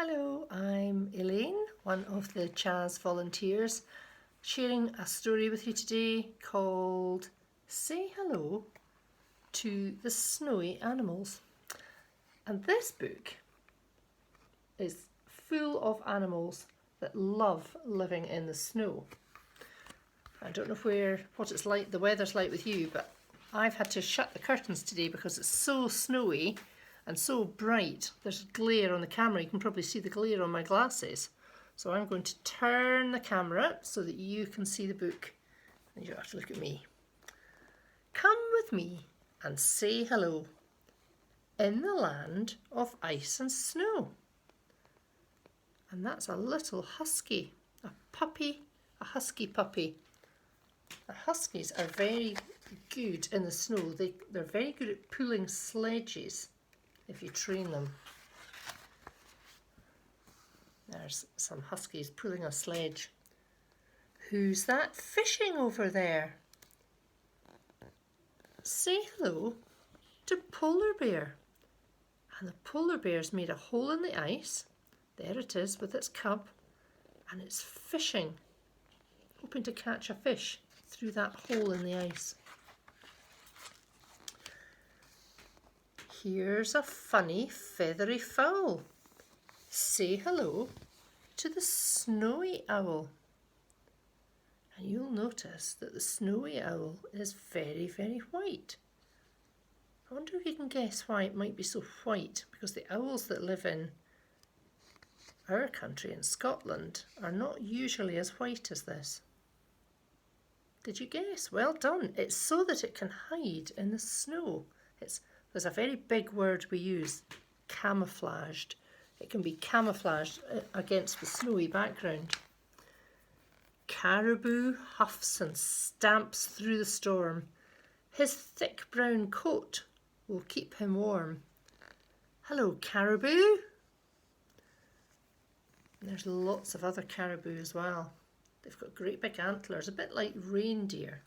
Hello, I'm Elaine, one of the Chaz volunteers, sharing a story with you today called Say Hello to the Snowy Animals. And this book is full of animals that love living in the snow. I don't know what it's like, the weather's like with you, but I've had to shut the curtains today because it's so snowy and so bright. There's glare on the camera. You can probably see the glare on my glasses. So I'm going to turn the camera so that you can see the book. And you have to look at me. Come with me and say hello in the land of ice and snow. And that's a little husky, a husky puppy. The huskies are very good in the snow. They're very good at pulling sledges if you train them. There's some huskies pulling a sledge. Who's that fishing over there? Say hello to Polar Bear. And the polar bear's made a hole in the ice. There it is with its cub, and it's fishing, hoping to catch a fish through that hole in the ice. Here's a funny feathery fowl. Say hello to the snowy owl. And you'll notice that the snowy owl is very, very white. I wonder if you can guess why it might be so white, because the owls that live in our country in Scotland are not usually as white as this. Did you guess? Well done. It's so that it can hide in the snow. There's a very big word we use, camouflaged. It can be camouflaged against the snowy background. Caribou huffs and stamps through the storm. His thick brown coat will keep him warm. Hello, caribou. And there's lots of other caribou as well. They've got great big antlers, a bit like reindeer.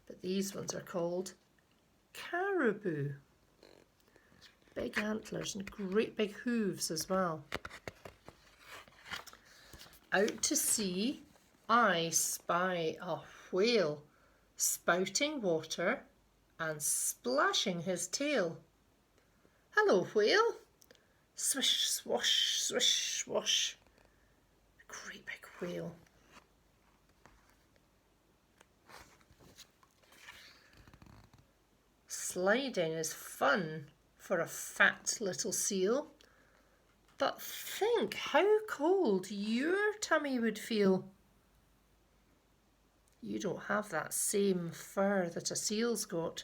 But these ones are called caribou. Big antlers and great big hooves as well. Out to sea, I spy a whale, spouting water and splashing his tail. Hello, whale. Swish, swash, swish, swash. A great big whale. Sliding is fun for a fat little seal. But think how cold your tummy would feel. You don't have that same fur that a seal's got.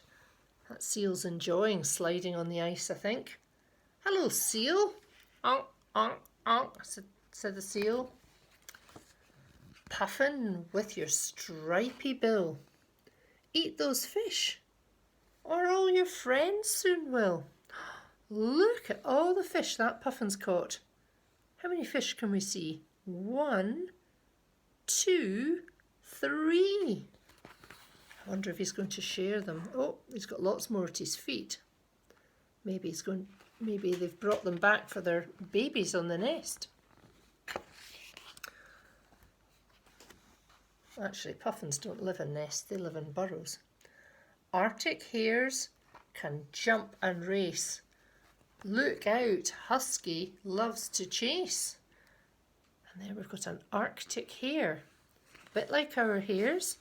That seal's enjoying sliding on the ice, I think. Hello, seal. Onk, onk, onk, said the seal. Puffin with your stripy bill. Eat those fish, or all your friends soon will. Look at all the fish that Puffin's caught. How many fish can we see? 1, 2, 3. I wonder if he's going to share them. Oh, he's got lots more at his feet. Maybe they've brought them back for their babies on the nest. Actually, puffins don't live in nests, they live in burrows. Arctic hares can jump and race. Look out, husky loves to chase. And there we've got an Arctic hare, a bit like our hares,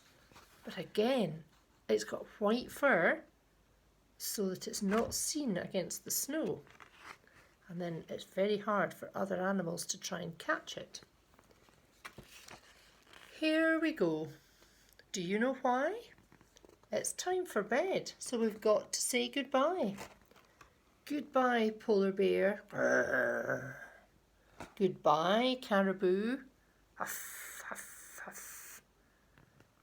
but again, it's got white fur so that it's not seen against the snow. And then it's very hard for other animals to try and catch it. Here we go. Do you know why? It's time for bed, so we've got to say goodbye. Goodbye, polar bear. Brrr. Goodbye, caribou. Huff, huff, huff.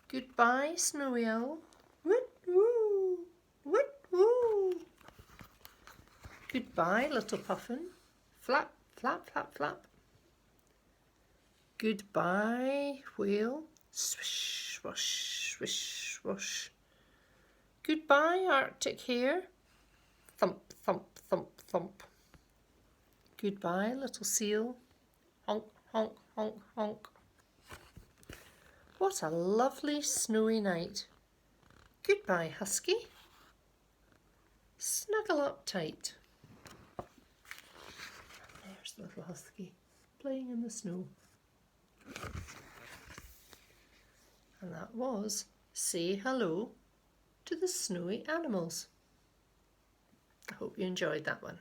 Goodbye, snowy owl. Woot woo, woot woo. Goodbye, little puffin. Flap, flap, flap, flap. Goodbye, whale. Swish, swash, swish, swash. Goodbye, Arctic hare. Thump, thump, thump, thump. Goodbye, little seal. Honk, honk, honk, honk. What a lovely snowy night. Goodbye, husky. Snuggle up tight. There's the little husky playing in the snow. And that was Say Hello to the Snowy Animals. I hope you enjoyed that one.